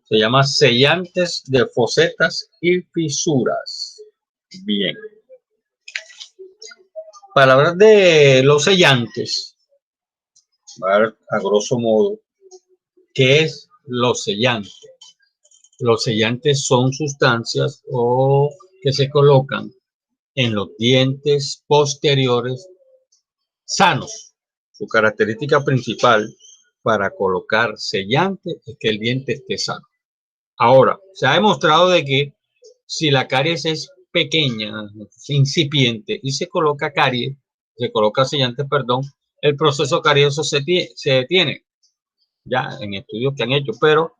Se llama sellantes de fosetas y fisuras. Bien. Para hablar de los sellantes, a grosso modo, ¿qué es los sellantes? Los sellantes son sustancias que se colocan en los dientes posteriores sanos. Su característica principal para colocar sellante es que el diente esté sano. Ahora, se ha demostrado de que si la caries es pequeña, incipiente, y se coloca sellante, perdón, el proceso carioso se detiene, ya en estudios que han hecho, pero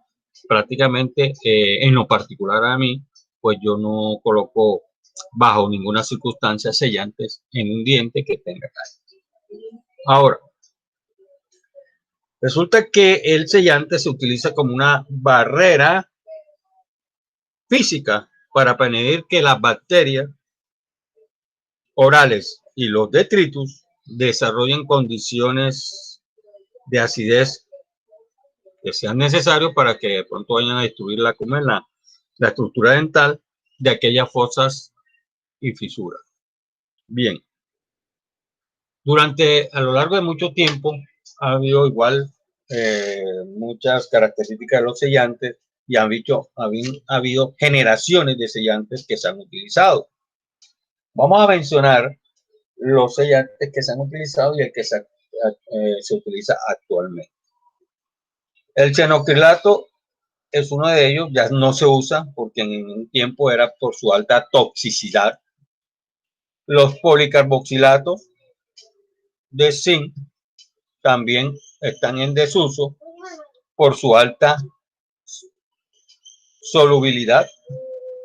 prácticamente en lo particular a mí, pues yo no coloco bajo ninguna circunstancia sellantes en un diente que tenga caries. Ahora, resulta que el sellante se utiliza como una barrera física para prevenir que las bacterias orales y los detritus desarrollen condiciones de acidez que sean necesarios para que de pronto vayan a destruir la estructura dental de aquellas fosas y fisuras. Bien, a lo largo de mucho tiempo ha habido igual muchas características de los sellantes y ha habido generaciones de sellantes que se han utilizado. Vamos a mencionar los sellantes que se han utilizado y el que se utiliza actualmente. El xenocrilato es uno de ellos, ya no se usa porque en un tiempo era por su alta toxicidad. Los policarboxilatos de zinc también están en desuso por su alta solubilidad.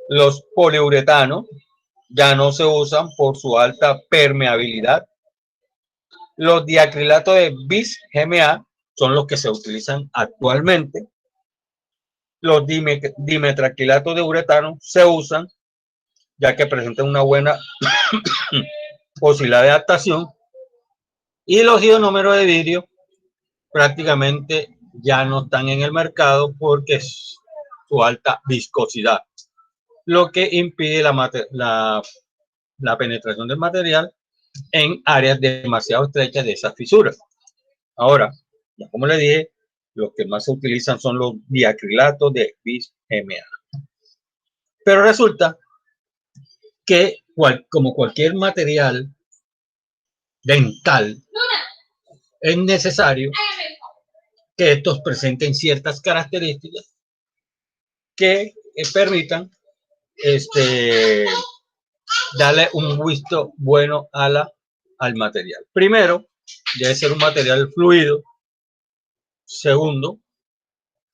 Los poliuretanos ya no se usan por su alta permeabilidad. Los diacrilatos de bis-GMA son los que se utilizan actualmente. Los dimetraquilatos de uretano se usan ya que presentan una buena posibilidad de adaptación. Y los ionómeros de vidrio prácticamente ya no están en el mercado porque es su alta viscosidad, lo que impide la penetración del material en áreas demasiado estrechas de esas fisuras. Ahora, ya como le dije, los que más se utilizan son los diacrilatos de bis-GMA. Pero resulta que, como cualquier material dental, es necesario que estos presenten ciertas características que permitan darle un visto bueno al material. Primero, debe ser un material fluido. Segundo,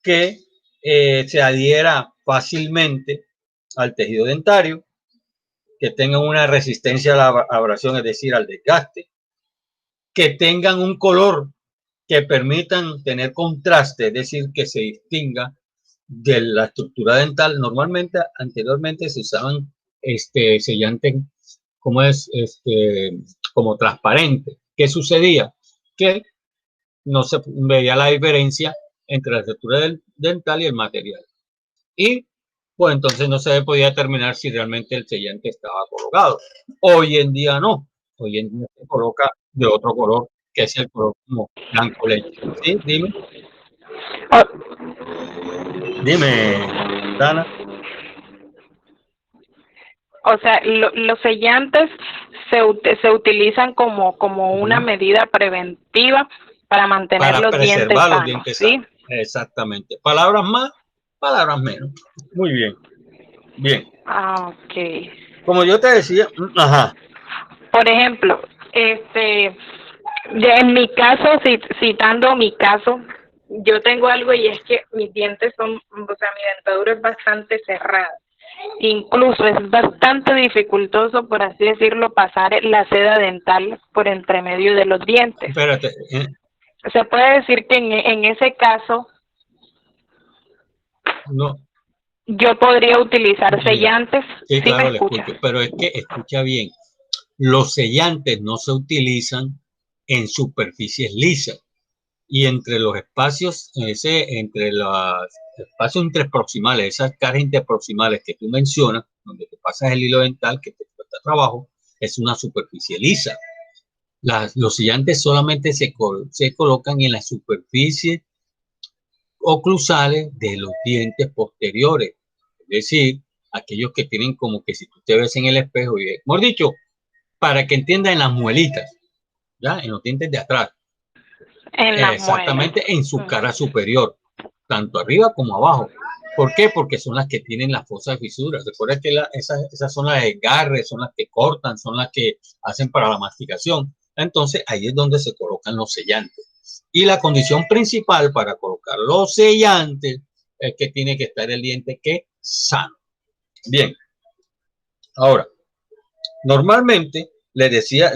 que se adhiera fácilmente al tejido dentario, que tengan una resistencia a la abrasión, es decir, al desgaste, que tengan un color que permitan tener contraste, es decir, que se distinga de la estructura dental. Normalmente, anteriormente se usaban sellantes como transparente. ¿Qué sucedía? Que no se veía la diferencia entre la estructura dental y el material. Y pues entonces no se podía determinar si realmente el sellante estaba colocado. Hoy en día no. Hoy en día se coloca de otro color, que es el color como blanco leche. ¿Sí? Dime. Dime, Dana. O sea, los sellantes se utilizan como una medida preventiva para mantener los dientes sanos, ¿sí? Exactamente. Palabras más, palabras menos. Muy bien. Bien. Ah, ok. Como yo te decía, ajá. Por ejemplo, en mi caso, citando mi caso, yo tengo algo y es que mis dientes son, o sea, mi dentadura es bastante cerrada. Incluso es bastante dificultoso, por así decirlo, pasar la seda dental por entre medio de los dientes. Espérate. Se puede decir que en ese caso no, yo podría utilizar sellantes. Sí, claro, ¿Sí le escucho, pero es que escucha bien, los sellantes no se utilizan en superficies lisas. y entre los espacios, entre los espacios interproximales, esas caras interproximales que tú mencionas, donde te pasas el hilo dental que te cuesta trabajo, es una superficie lisa. Los sellantes solamente se colocan en la superficie oclusales de los dientes posteriores, es decir, aquellos que tienen como que si tú te ves en el espejo, y mejor dicho, para que entiendan, en las muelitas, ¿ya? En los dientes de atrás. En las Exactamente, muelas. en su cara superior, tanto arriba como abajo. ¿Por qué? Porque son las que tienen las fosas de fisuras. Recuerda que esas son las de desgarre, son las que cortan, son las que hacen para la masticación. Entonces, ahí es donde se colocan los sellantes. Y la condición principal para colocar los sellantes es que tiene que estar el diente sano. Bien. Ahora, normalmente le decía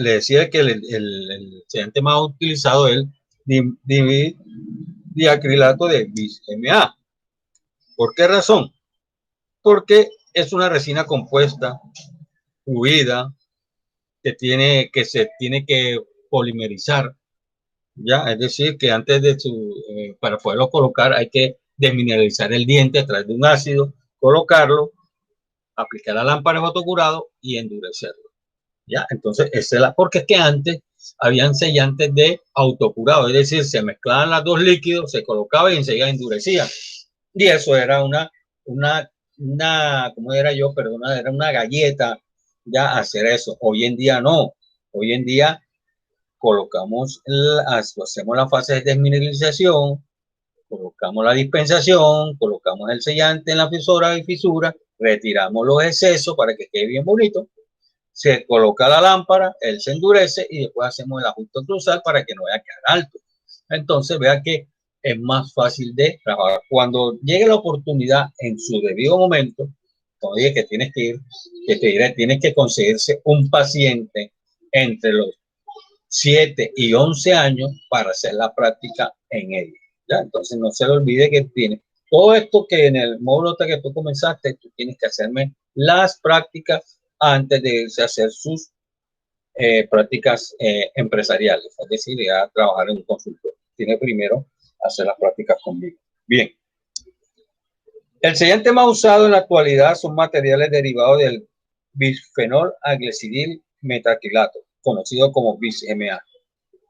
que el sellante más utilizado es el diacrilato de bis-MA. ¿Por qué razón? Porque es una resina compuesta, fluida, que se tiene que polimerizar, ¿ya? Es decir, que antes de para poderlo colocar hay que desmineralizar el diente a través de un ácido, colocarlo, aplicar la lámpara de fotocurado y endurecerlo. ¿Ya? Entonces, porque es que antes habían sellantes de autocurado, es decir, se mezclaban los dos líquidos, se colocaba y enseguida endurecían. Y eso era ¿cómo era yo? Perdona, era una galleta ya hacer eso. Hoy en día no. Hoy en día hacemos la fase de desmineralización, colocamos la dispensación, colocamos el sellante en la fisura, retiramos los excesos para que quede bien bonito. Se coloca la lámpara, él se endurece y después hacemos el ajuste cruzal para que no vaya a quedar alto. Entonces, vea que es más fácil de trabajar. Cuando llegue la oportunidad en su debido momento, oye, que tienes que ir, que te diré, tienes que conseguirse un paciente entre los 7 y 11 años para hacer la práctica en ella. ¿Ya? Entonces, no se le olvide que tiene todo esto que en el módulo que tú comenzaste, tú tienes que hacerme las prácticas antes de irse a hacer sus prácticas empresariales, es decir, a trabajar en un consultorio. Tiene primero hacer las prácticas conmigo. Bien. El sellante más usado en la actualidad son materiales derivados del bisfenol A-glicidil metacrilato, conocido como bis-MA,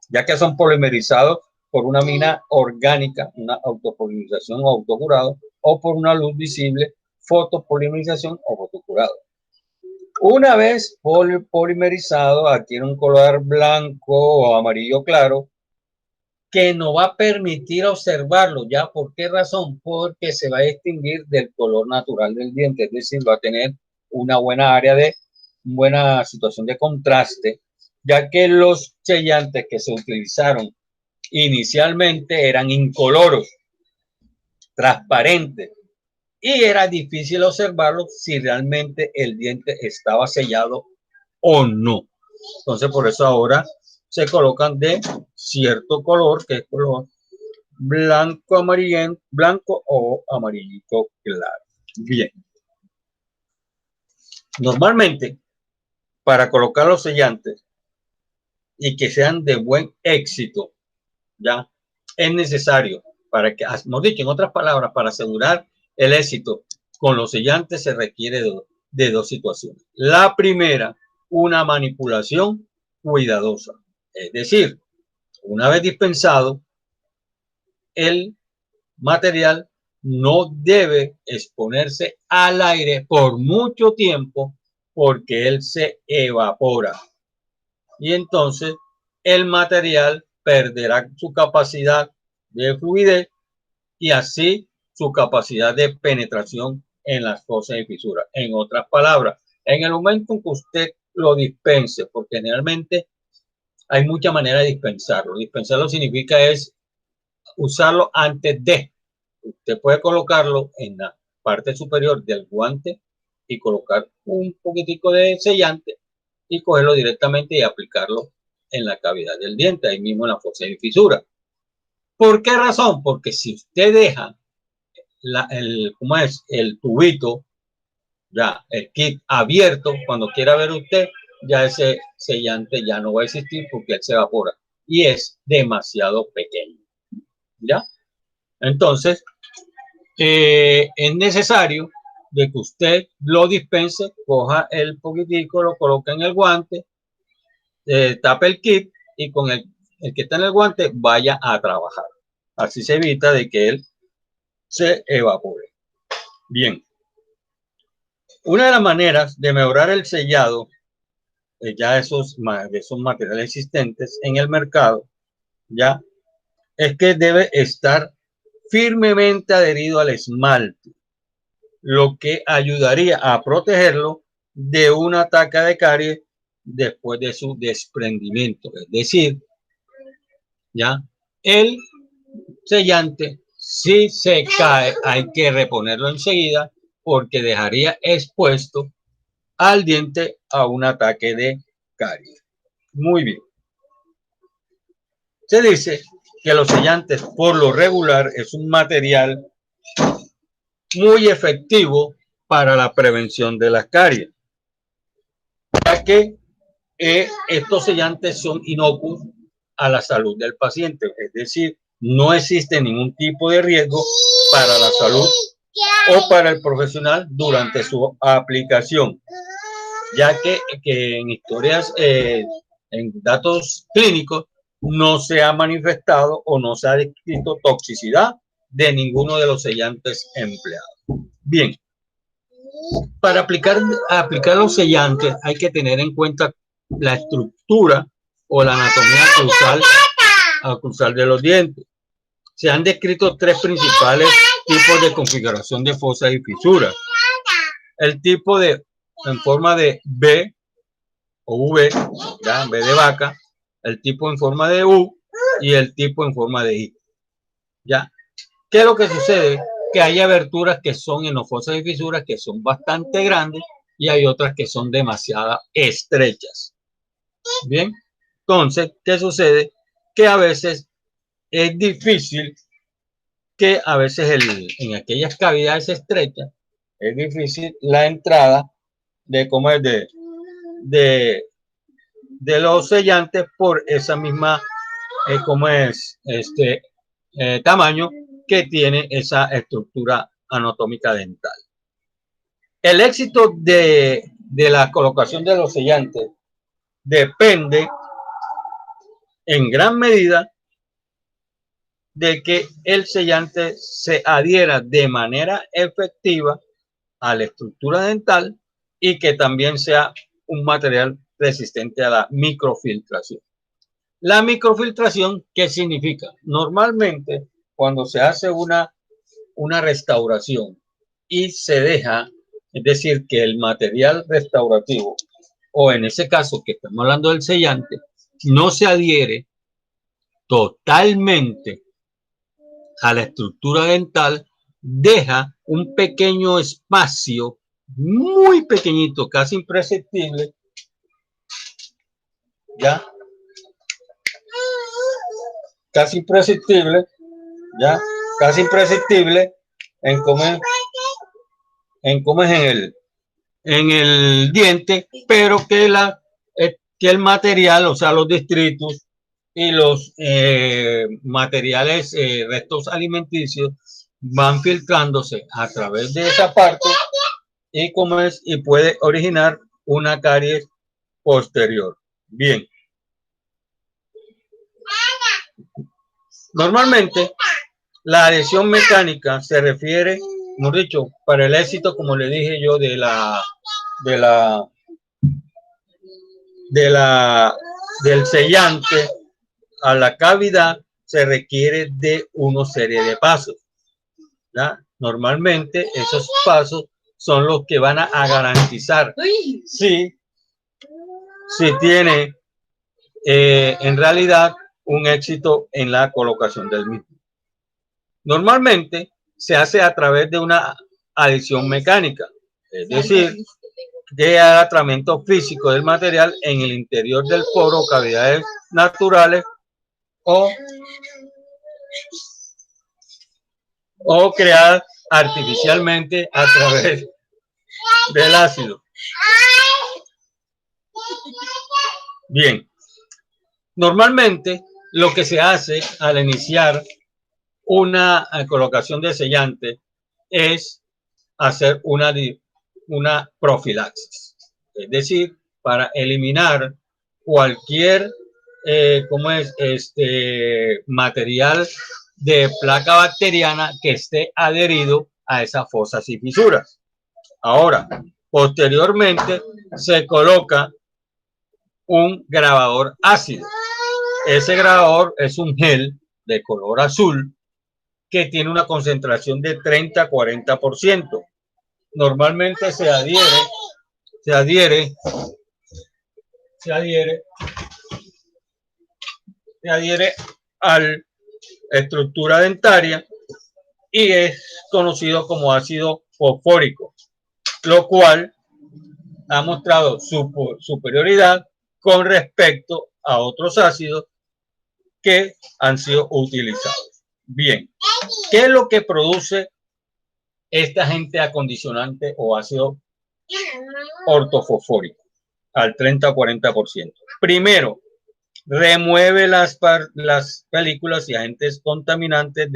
ya que son polimerizados por una mina orgánica, una autopolimerización o autocurado, o por una luz visible, fotopolimerización o fotocurado. Una vez polimerizado, adquiere un color blanco o amarillo claro que no va a permitir observarlo. ¿Ya por qué razón? Porque se va a distinguir del color natural del diente, es decir, va a tener una buena buena situación de contraste, ya que los sellantes que se utilizaron inicialmente eran incoloros, transparentes, y era difícil observarlo si realmente el diente estaba sellado o no. Entonces, por eso ahora se colocan de cierto color, que es color blanco, amarillento, blanco o amarillito claro. Bien. Normalmente, para colocar los sellantes y que sean de buen éxito, ya es necesario para que, hemos dicho en otras palabras, para asegurar el éxito con los sellantes se requiere de dos situaciones. La primera, una manipulación cuidadosa. Es decir, una vez dispensado, el material no debe exponerse al aire por mucho tiempo porque él se evapora. Y entonces el material perderá su capacidad de fluidez y así su capacidad de penetración en las fosas y fisuras. En otras palabras, en el momento en que usted lo dispense, porque generalmente hay muchas maneras de dispensarlo. Dispensarlo significa es usarlo antes de. Usted puede colocarlo en la parte superior del guante y colocar un poquitico de sellante y cogerlo directamente y aplicarlo en la cavidad del diente, ahí mismo en la fosa y fisura. ¿Por qué razón? Porque si usted deja el tubito, ya el kit abierto, cuando quiera ver usted, ya ese sellante ya no va a existir porque él se evapora y es demasiado pequeño. ¿ya? Entonces, es necesario de que usted lo dispense, coja el poquitico, lo coloca en el guante, tape el kit y con el que está en el guante vaya a trabajar. Así se evita de que él se evapore. Bien. Una de las maneras de mejorar el sellado, ya esos materiales existentes en el mercado, ya es que debe estar firmemente adherido al esmalte, lo que ayudaría a protegerlo de un ataque de caries después de su desprendimiento. Es decir, ya el sellante, si se cae, hay que reponerlo enseguida porque dejaría expuesto al diente a un ataque de caries. Muy bien. Se dice que los sellantes por lo regular es un material muy efectivo para la prevención de las caries, ya que estos sellantes son inocuos a la salud del paciente, es decir, no existe ningún tipo de riesgo para la salud o para el profesional durante su aplicación, ya que en historias, en datos clínicos, no se ha manifestado o no se ha descrito toxicidad de ninguno de los sellantes empleados. Bien, para aplicar los sellantes hay que tener en cuenta la estructura o la anatomía cruzal de los dientes. Se han descrito tres principales tipos de configuración de fosas y fisuras. El tipo en forma de B o V, ¿ya? B de vaca, el tipo en forma de U y el tipo en forma de I. ¿Ya? ¿Qué es lo que sucede? Que hay aberturas que son en las fosas y fisuras que son bastante grandes y hay otras que son demasiado estrechas. Bien, entonces, ¿qué sucede? Que a veces es difícil que a veces en aquellas cavidades estrechas es difícil la entrada de de los sellantes por esa misma tamaño que tiene esa estructura anatómica dental. El éxito de la colocación de los sellantes depende en gran medida de que el sellante se adhiera de manera efectiva a la estructura dental y que también sea un material resistente a la microfiltración. La microfiltración, ¿qué significa? Normalmente, cuando se hace una restauración y se deja, es decir, que el material restaurativo, o en ese caso que estamos hablando del sellante, no se adhiere totalmente a la estructura dental, deja un pequeño espacio muy pequeñito, casi imperceptible, ya, casi imperceptible, ya, casi imperceptible en cómo es en el diente, pero que el material, o sea, los distritos y los materiales, restos alimenticios, van filtrándose a través de esa parte y puede originar una caries posterior. Bien. Normalmente, la adhesión mecánica se refiere, hemos dicho, para el éxito, como le dije yo, del sellante a la cavidad, se requiere de una serie de pasos, ¿ya? Normalmente esos pasos son los que van a garantizar si tiene en realidad un éxito en la colocación del mismo. Normalmente se hace a través de una adhesión mecánica, es decir, de adaptamiento físico del material en el interior del poro o cavidades naturales o creadas artificialmente a través del ácido. Bien, normalmente lo que se hace al iniciar una colocación de sellante es hacer una profilaxis, es decir, para eliminar cualquier material de placa bacteriana que esté adherido a esas fosas y fisuras. Ahora, posteriormente se coloca un grabador ácido. Ese grabador es un gel de color azul que tiene una concentración de 30-40%. Normalmente se adhiere a la estructura dentaria y es conocido como ácido fosfórico, lo cual ha mostrado su superioridad con respecto a otros ácidos que han sido utilizados. Bien, ¿qué es lo que produce este agente acondicionante o ácido ortofosfórico al 30-40%? Primero, remueve las películas y agentes contaminantes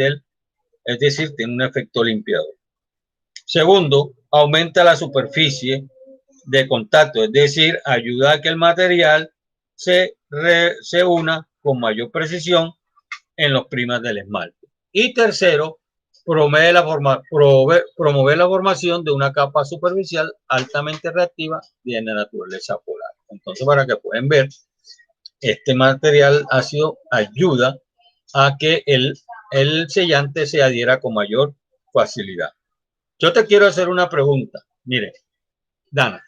es decir, tiene un efecto limpiador. Segundo, aumenta la superficie de contacto, es decir, ayuda a que el material se una con mayor precisión en los primas del esmalte. Y tercero, promueve la formación de una capa superficial altamente reactiva de naturaleza polar. Entonces, para que pueden ver, este material ácido ayuda a que el sellante se adhiera con mayor facilidad. Yo te quiero hacer una pregunta. Mire, Dana,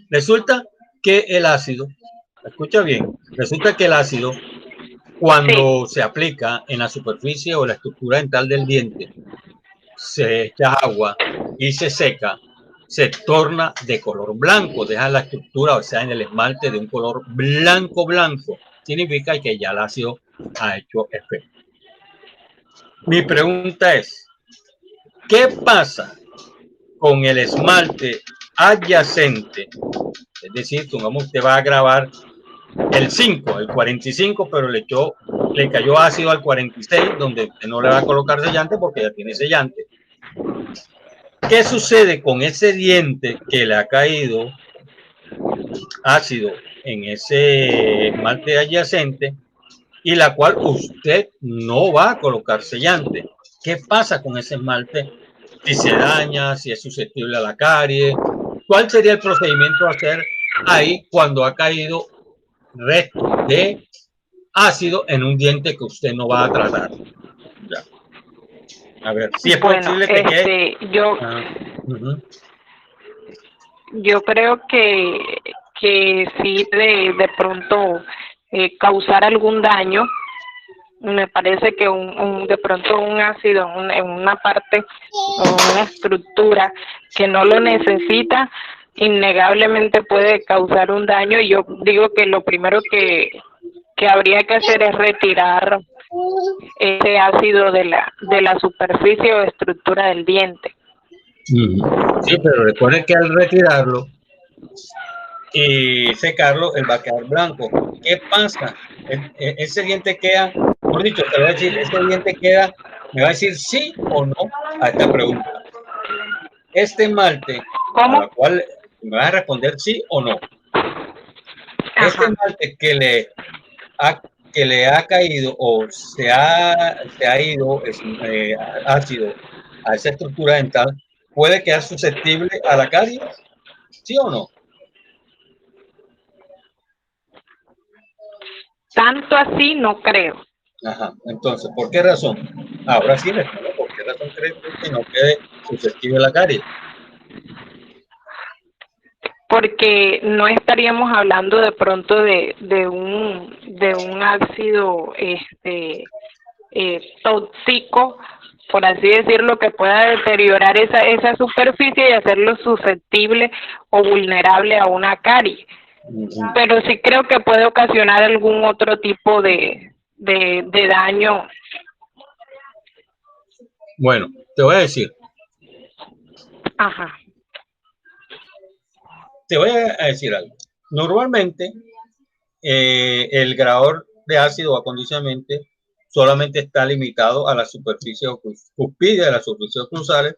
resulta que el ácido, escucha bien, resulta que el ácido, cuando se aplica en la superficie o la estructura dental del diente, se echa agua y se seca, se torna de color blanco, deja la estructura, o sea, en el esmalte de un color blanco. Significa que ya el ácido ha hecho efecto. Mi pregunta es, ¿qué pasa con el esmalte adyacente? Es decir, supongamos que usted va a grabar el 5, el 45, pero le cayó ácido al 46, donde usted no le va a colocar sellante porque ya tiene sellante. ¿Qué sucede con ese diente que le ha caído ácido en ese esmalte adyacente y la cual usted no va a colocar sellante? ¿Qué pasa con ese esmalte? Si se daña, si es susceptible a la carie, ¿cuál sería el procedimiento a hacer ahí cuando ha caído restos de ácido en un diente que usted no va a tratar? Ya. A ver, si es posible que quede. Yo creo que sí de pronto causar algún daño. Me parece que de pronto un ácido en una parte o una estructura que no lo necesita, innegablemente puede causar un daño. Y yo digo que lo primero que habría que hacer es retirar ese ácido de la superficie o estructura del diente. Sí, pero recuerden que al retirarlo y secarlo, él va a quedar blanco. ¿Qué pasa? Ese diente queda, por dicho, te voy a decir, ese diente queda, me va a decir sí o no a esta pregunta. Este esmalte, ¿Cómo? a la cual me va a responder sí o no. Ajá. Este esmalte que le ha caído o se ha ido ácido a esa estructura dental, ¿puede quedar susceptible a la caries? ¿Sí o no? Tanto así no creo. Ajá, entonces, ¿por qué razón? Ahora sí, ¿por qué razón crees que no quede susceptible a la caries? Porque no estaríamos hablando de pronto de un ácido tóxico, por así decirlo, que pueda deteriorar esa superficie y hacerlo susceptible o vulnerable a una carie. Pero sí creo que puede ocasionar algún otro tipo de daño. Bueno, te voy a decir. Ajá. Te voy a decir algo. Normalmente, el grabador de ácido o acondicionamiento solamente está limitado a la superficie cuspidea de las superficies oclusales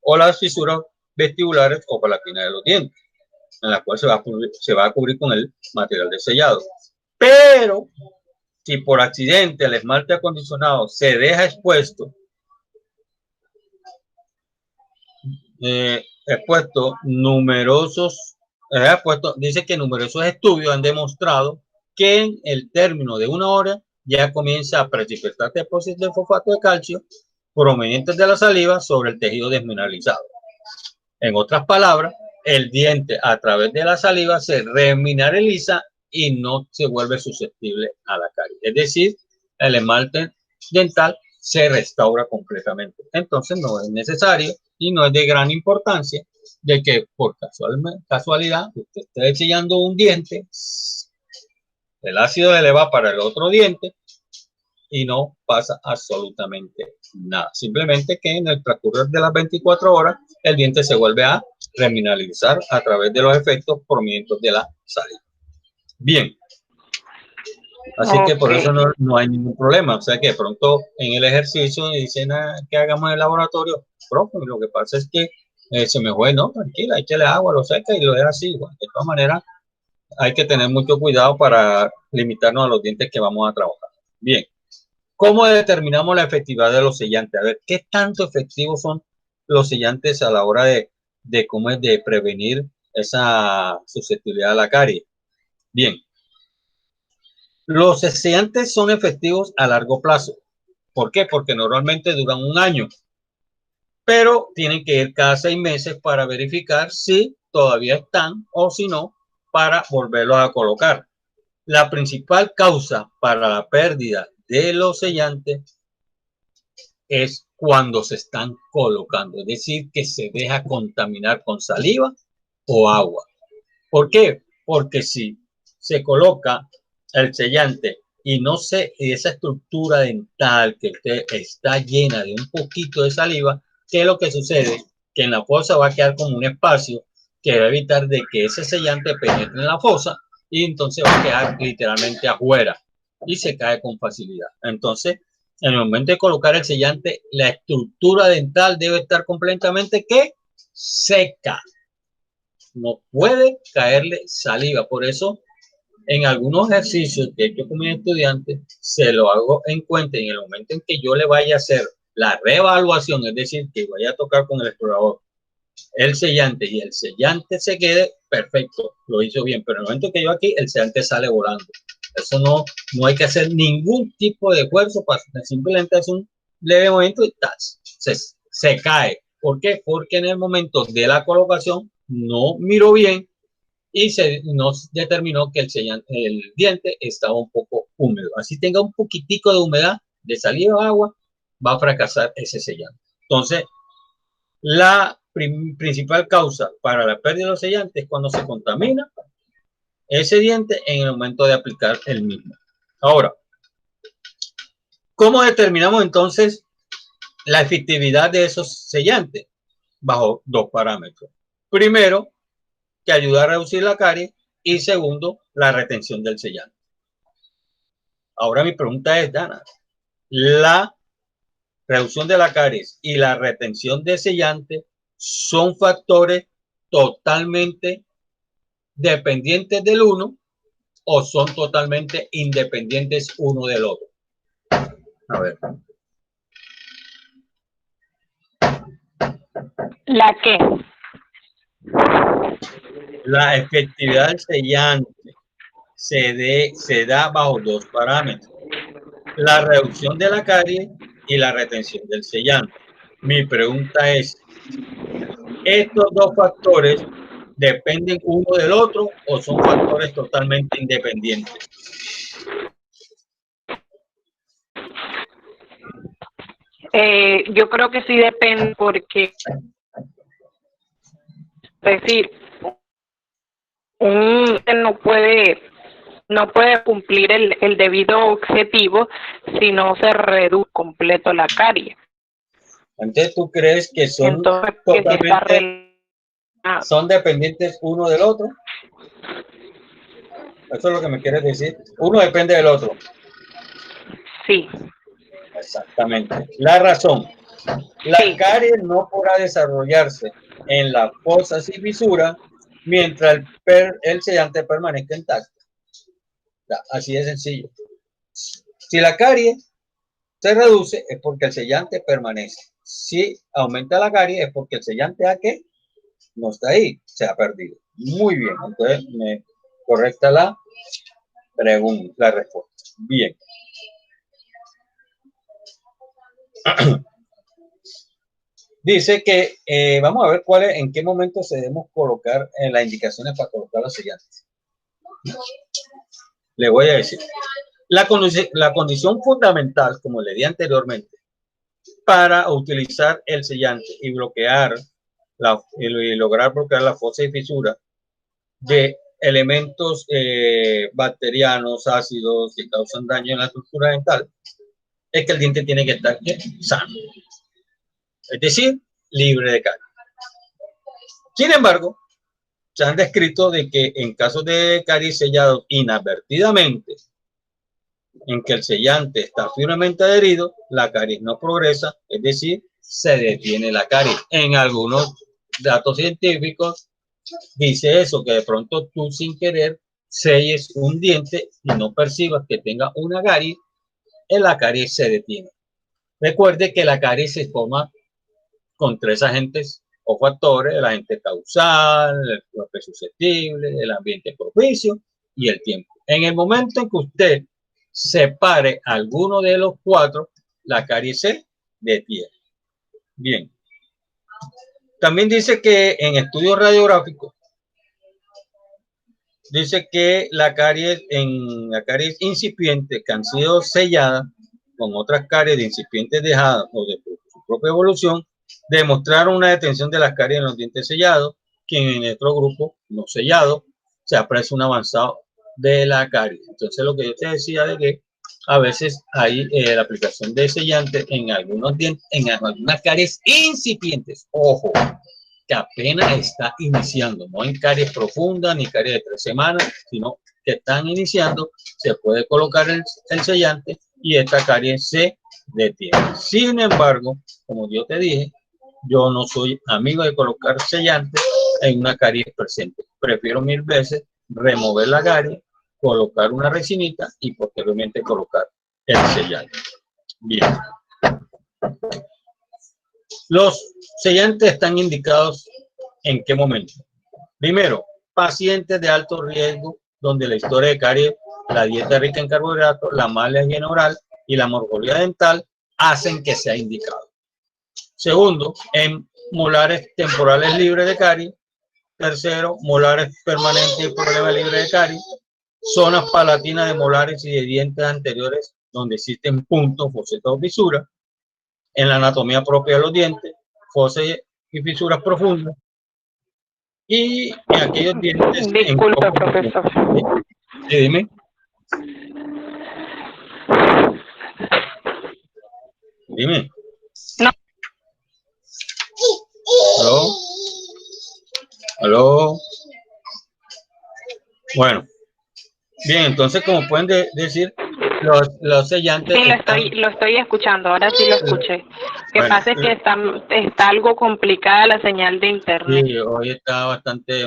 o las fisuras vestibulares o palatinas de los dientes, en la cual se va a cubrir con el material de sellado. Pero si por accidente el esmalte acondicionado se deja expuesto, dice que numerosos estudios han demostrado que en el término de 1 hora ya comienza a precipitar depósitos de fosfato de calcio provenientes de la saliva sobre el tejido desmineralizado. En otras palabras, el diente a través de la saliva se remineraliza y no se vuelve susceptible a la caries. Es decir, el esmalte dental se restaura completamente. Entonces no es necesario y no es de gran importancia de que por casualidad usted esté sellando un diente, el ácido le va para el otro diente y no pasa absolutamente nada. Simplemente que en el transcurso de las 24 horas el diente se vuelve a remineralizar a través de los efectos provenientes de la saliva. Bien. Así que por eso no hay ningún problema. O sea que de pronto en el ejercicio dicen que hagamos en el laboratorio, profe, lo que pasa es que se me fue, no, tranquila, échale agua, lo seca y lo deja así. Bueno, de todas maneras, hay que tener mucho cuidado para limitarnos a los dientes que vamos a trabajar. Bien, ¿cómo determinamos la efectividad de los sellantes? A ver, ¿qué tanto efectivos son los sellantes a la hora de prevenir esa susceptibilidad a la caries? Bien. Los sellantes son efectivos a largo plazo. ¿Por qué? Porque normalmente duran 1 año, pero tienen que ir cada 6 meses para verificar si todavía están o si no, para volverlos a colocar. La principal causa para la pérdida de los sellantes es cuando se están colocando, es decir, que se deja contaminar con saliva o agua. ¿Por qué? Porque si se coloca el sellante y esa estructura dental que está llena de un poquito de saliva, ¿qué es lo que sucede? Que en la fosa va a quedar como un espacio que va a evitar de que ese sellante penetre en la fosa y entonces va a quedar literalmente afuera y se cae con facilidad. Entonces, en el momento de colocar el sellante, la estructura dental debe estar completamente seca. No puede caerle saliva. Por eso, en algunos ejercicios que he hecho con mis estudiantes, se lo hago en cuenta en el momento en que yo le vaya a hacer la reevaluación, es decir, que vaya a tocar con el explorador el sellante y el sellante se quede, perfecto, lo hizo bien, pero en el momento que yo aquí, el sellante sale volando. Eso no hay que hacer ningún tipo de esfuerzo, simplemente es un leve movimiento y se cae. ¿Por qué? Porque en el momento de la colocación no miró bien y nos determinó que el diente estaba un poco húmedo. Así tenga un poquitico de humedad, de saliva o agua, va a fracasar ese sellante. Entonces, la principal causa para la pérdida de los sellantes es cuando se contamina ese diente en el momento de aplicar el mismo. Ahora, ¿cómo determinamos entonces la efectividad de esos sellantes? Bajo 2 parámetros. Primero, que ayuda a reducir la caries, y segundo, la retención del sellante. Ahora mi pregunta es, Dana, ¿la reducción de la caries y la retención de sellante son factores totalmente dependientes del uno o son totalmente independientes uno del otro? A ver. ¿La qué? La efectividad del sellante se da bajo 2 parámetros: la reducción de la caries y la retención del sellante. Mi pregunta es, ¿estos 2 factores dependen uno del otro o son factores totalmente independientes? Yo creo que sí depende, porque, es decir, no puede cumplir el debido objetivo si no se reduce completo la caries. Entonces, ¿tú crees que son Entonces, son dependientes uno del otro? Eso es lo que me quieres decir. Uno depende del otro. Sí. Exactamente. La razón. La caries no podrá desarrollarse en las fosas y fisuras mientras el sellante permanezca intacto. Así de sencillo. Si la caries se reduce es porque el sellante permanece. Si aumenta la caries es porque el sellante ¿qué? No está ahí, se ha perdido. Muy bien, entonces me correcta la pregunta, la respuesta. Bien. Dice que vamos a ver en qué momento se debemos colocar en las indicaciones para colocar los sellantes. Le voy a decir. La condición fundamental, como le di anteriormente, para utilizar el sellante y bloquear y lograr bloquear la fosa y fisura de elementos bacterianos, ácidos que causan daño en la estructura dental, es que el diente tiene que estar sano, es decir, libre de caries. Sin embargo, se han descrito de que en casos de caries sellados inadvertidamente, en que el sellante está firmemente adherido, la caries no progresa, es decir, se detiene la caries. En algunos datos científicos dice eso, que de pronto tú sin querer selles un diente y no percibas que tenga una caries, la caries se detiene. Recuerde que la caries se forma con 3 agentes o factores: el agente causal, el cuerpo susceptible, el ambiente propicio y el tiempo. En el momento en que usted separe alguno de los 4, la caries se detiene. Bien. También dice que en estudios radiográficos dice que la caries incipiente que han sido selladas con otras caries de incipientes dejadas o de su propia evolución, demostraron una detención de las caries en los dientes sellados, que en otro grupo no sellado se aprecia un avanzado de la caries. Entonces, lo que yo te decía de que a veces hay la aplicación de sellante en algunos dientes, en algunas caries incipientes. Ojo, que apenas está iniciando, no en caries profundas ni caries de 3 semanas, sino que están iniciando, se puede colocar el sellante y esta caries se detiene. Sin embargo, como yo te dije, yo no soy amigo de colocar sellante en una caries presente. Prefiero 1000 veces remover la caries, colocar una resinita y posteriormente colocar el sellante. Bien. Los sellantes están indicados ¿en qué momento? Primero, pacientes de alto riesgo donde la historia de caries, la dieta rica en carbohidratos, la mala higiene oral y la morfología dental hacen que sea indicado. Segundo, en molares temporales libres de caries. Tercero, molares permanentes y problemas libres de caries. Zonas palatinas de molares y de dientes anteriores donde existen puntos, fosetas o fisuras. En la anatomía propia de los dientes, fosas y fisuras profundas. Y en aquellos dientes... Disculpe, profesor. Sí, dime. Dime. No. ¿Aló? ¿Aló? Bueno. Bien, entonces, como pueden decir, los sellantes... Sí, lo estoy escuchando, ahora sí lo escuché. Lo que pasa es que está algo complicada la señal de internet. Sí, hoy está bastante...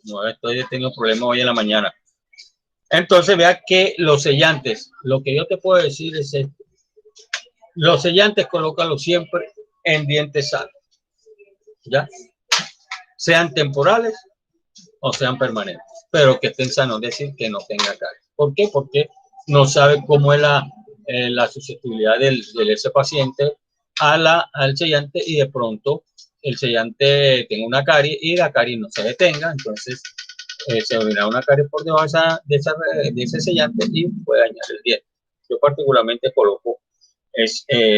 No, estoy teniendo problemas hoy en la mañana. Entonces, vea que los sellantes, lo que yo te puedo decir es esto. Los sellantes colócalos siempre en dientes sanos, ¿ya? Sean temporales o sean permanentes, pero que estén sanos, es decir, que no tenga caries. ¿Por qué? Porque no sabe cómo es la susceptibilidad de ese paciente al sellante y de pronto el sellante tenga una caries y la caries no se detenga, entonces se abrirá una caries por debajo de ese sellante y puede dañar el diente. Yo particularmente coloco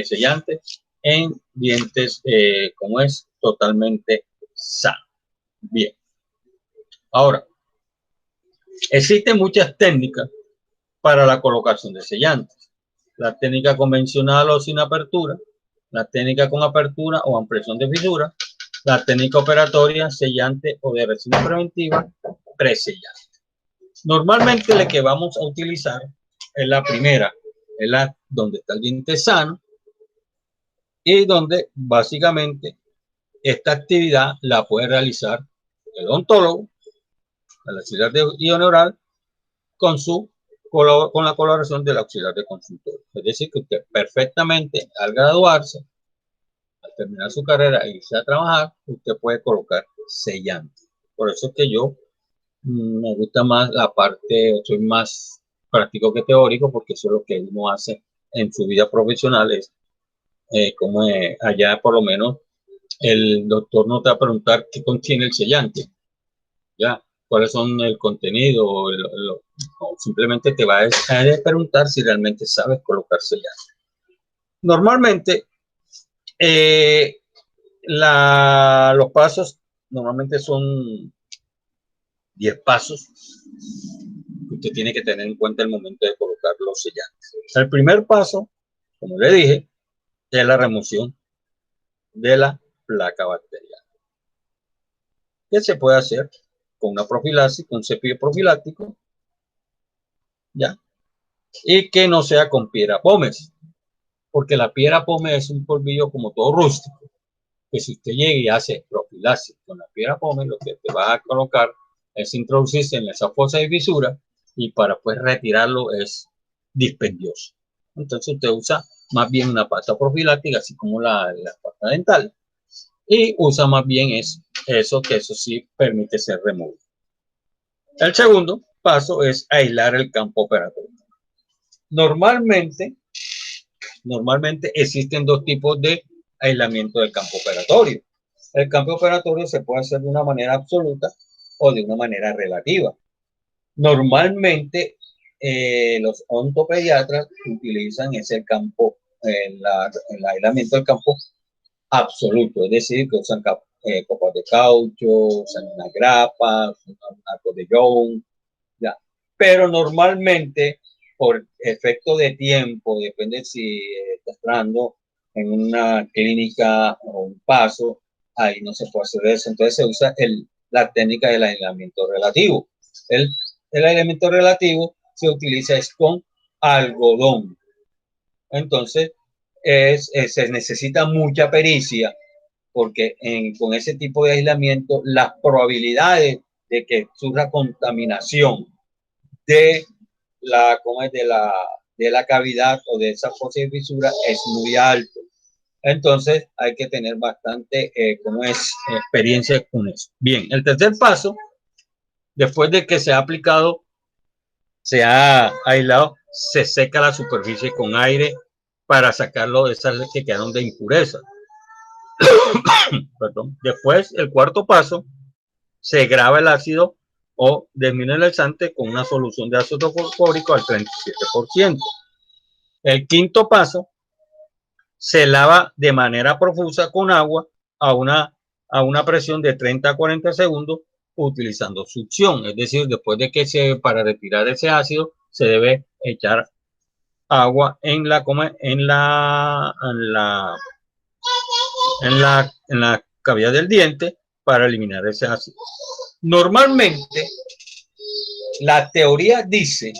sellante en dientes como es totalmente sano. Bien. Ahora, existen muchas técnicas para la colocación de sellantes. La técnica convencional o sin apertura, la técnica con apertura o ampliación de fisura, la técnica operatoria, sellante o de resina preventiva, presellante. Normalmente la que vamos a utilizar es la primera, es la donde está el diente sano, y donde básicamente esta actividad la puede realizar el odontólogo, el auxiliar de higiene oral, con la colaboración del auxiliar de consultorio. Es decir, que usted perfectamente al graduarse, al terminar su carrera e irse a trabajar, usted puede colocar sellante. Por eso es que yo me gusta más la parte, soy más práctico que teórico, porque eso es lo que uno hace en su vida profesional. Es como allá por lo menos el doctor no te va a preguntar qué contiene el sellante, ya, cuáles son el contenido, o simplemente te va a preguntar si realmente sabes colocar sellante. Normalmente, eh, los pasos normalmente son 10 pasos que usted tiene que tener en cuenta el momento de colocar los sellantes. El primer paso, como le dije, es la remoción de la placa bacteriana, que se puede hacer con una profilaxis, con un cepillo profiláctico, ya, y que no sea con piedra pómez, porque la piedra pómez es un polvillo como todo rústico, que si usted llega y hace profilaxis con la piedra pómez, lo que te va a colocar es introducirse en esa fosa de fisura, y para pues retirarlo es dispendioso. Entonces usted usa más bien una pasta profiláctica, así como la pasta dental, y usa más bien eso, que eso sí permite ser removido. El segundo paso es aislar el campo operatorio. Normalmente existen dos tipos de aislamiento del campo operatorio. El campo operatorio se puede hacer de una manera absoluta o de una manera relativa. Normalmente los odontopediatras utilizan ese campo, el aislamiento del campo absoluto, es decir, que usan copas de caucho, usan una grapa, usan un de Young, ya. Pero normalmente, por efecto de tiempo, depende si estás entrando en una clínica o un paso, ahí no se puede hacer eso. Entonces se usa la técnica del aislamiento relativo. El, el aislamiento relativo se utiliza es con algodón. Entonces, se necesita mucha pericia, porque con ese tipo de aislamiento las probabilidades de que surja contaminación de de la cavidad o de esa fosa de fisura es muy alto. Entonces hay que tener bastante experiencia con eso. Bien, el tercer paso, después de que se ha aplicado, se ha aislado, se seca la superficie con aire para sacarlo de esas que quedaron de impureza. Perdón. Después, el cuarto paso, se graba el ácido o desmineralizante con una solución de ácido fosfórico al 37%. El quinto paso, se lava de manera profusa con agua a una presión de 30 a 40 segundos utilizando succión. Es decir, después de que para retirar ese ácido, se debe echar agua en la cavidad del diente para eliminar ese ácido. Normalmente, la teoría dice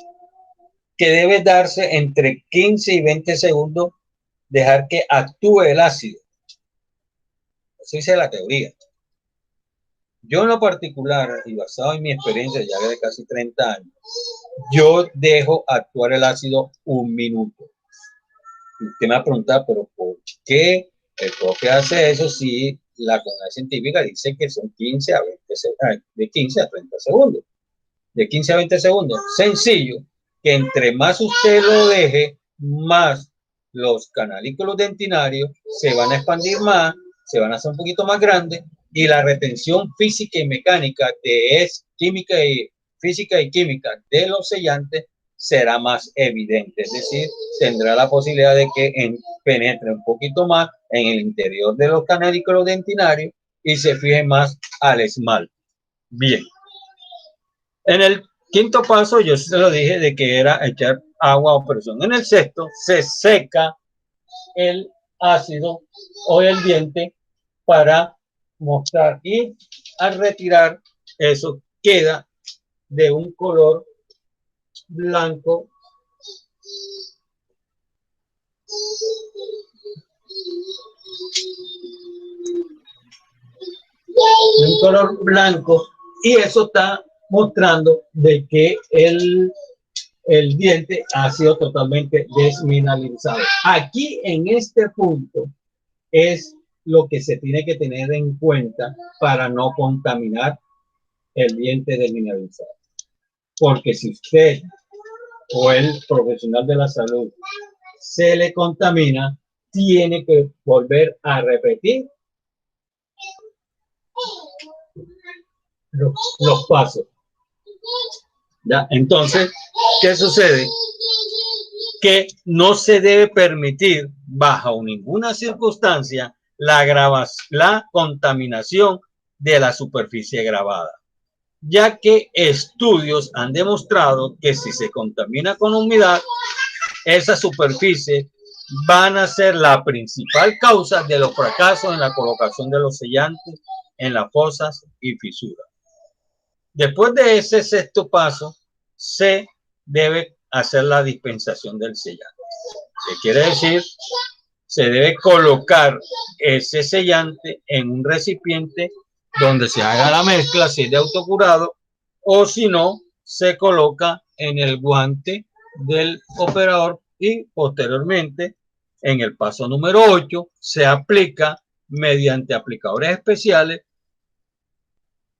que debe darse entre 15 y 20 segundos, dejar que actúe el ácido. Eso dice la teoría. Yo en lo particular, y basado en mi experiencia ya de casi 30 años, yo dejo actuar el ácido un minuto. Usted me va a preguntar, pero ¿por qué el profe hace eso si la comunidad científica dice que son 15 a 20, de 15 a 30 segundos? De 15 a 20 segundos. Sencillo, que entre más usted lo deje, más los canalículos dentinarios se van a expandir más, se van a hacer un poquito más grandes, y la retención física y mecánica física y química de los sellantes será más evidente. Es decir, tendrá la posibilidad de que penetre un poquito más en el interior de los canalículos dentinarios y se fije más al esmalte. Bien. En el quinto paso, yo se lo dije de que era echar agua o presión. En el sexto, se seca el ácido o el diente para mostrar, y al retirar eso queda de un color blanco un color blanco, y eso está mostrando de que el diente ha sido totalmente desmineralizado. Aquí en este punto es lo que se tiene que tener en cuenta para no contaminar el diente desmineralizado. Porque si usted o el profesional de la salud se le contamina, tiene que volver a repetir los pasos. ¿Ya? Entonces, ¿qué sucede? Que no se debe permitir bajo ninguna circunstancia la contaminación de la superficie grabada, ya que estudios han demostrado que si se contamina con humedad, esa superficie van a ser la principal causa de los fracasos en la colocación de los sellantes en las fosas y fisuras. Después de ese sexto paso, se debe hacer la dispensación del sellante. ¿Qué quiere decir? Se debe colocar ese sellante en un recipiente donde se haga la mezcla, si es de autocurado, o si no, se coloca en el guante del operador y posteriormente, en el paso número 8, se aplica mediante aplicadores especiales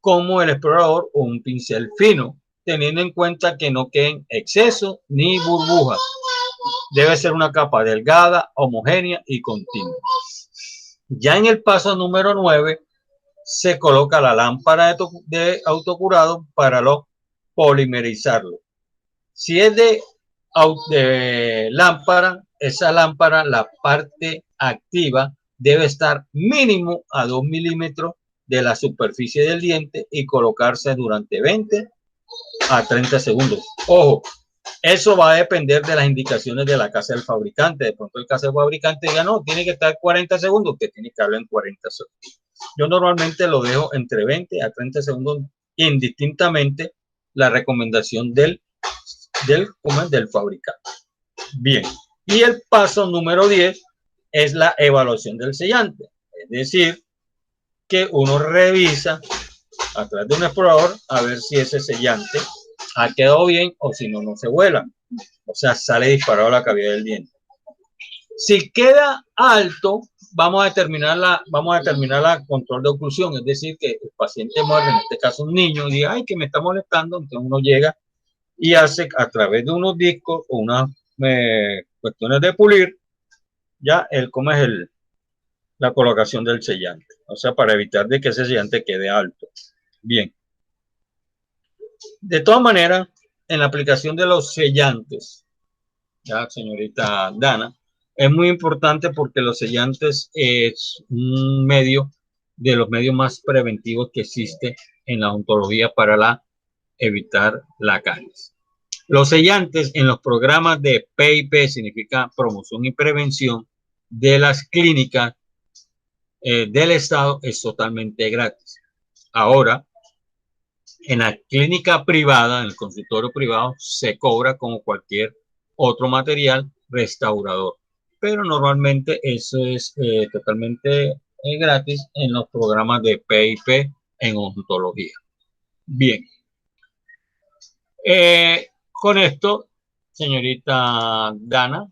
como el explorador o un pincel fino, teniendo en cuenta que no queden excesos ni burbujas. Debe ser una capa delgada, homogénea y continua. Ya en el paso número 9 se coloca la lámpara de autocurado para polimerizarlo. Si es de lámpara, esa lámpara, la parte activa debe estar mínimo a 2 milímetros de la superficie del diente y colocarse durante 20 a 30 segundos. Ojo, eso va a depender de las indicaciones de la casa del fabricante. De pronto el casa del fabricante diga, no, tiene que estar 40 segundos, usted tiene que hablar en 40 segundos. Yo normalmente lo dejo entre 20 a 30 segundos, indistintamente la recomendación del fabricante. Bien, y el paso número 10 es la evaluación del sellante. Es decir, que uno revisa a través de un explorador a ver si ese sellante ha quedado bien o si no, no se vuela. O sea, sale disparado la cavidad del diente. Si queda alto, vamos a determinar la control de oclusión, es decir, que el paciente muerde, en este caso un niño, y diga, ay, que me está molestando, entonces uno llega y hace a través de unos discos o unas cuestiones de pulir, ya cómo es la colocación del sellante, o sea, para evitar de que ese sellante quede alto. Bien. De todas maneras, en la aplicación de los sellantes, ya señorita Dana, es muy importante porque los sellantes es un medio de los medios más preventivos que existe en la odontología para evitar la caries. Los sellantes en los programas de PIP significa promoción y prevención de las clínicas del Estado es totalmente gratis. Ahora, en la clínica privada, en el consultorio privado, se cobra como cualquier otro material restaurador. Pero normalmente eso es totalmente gratis en los programas de PIP en odontología. Bien. Con esto, señorita Dana,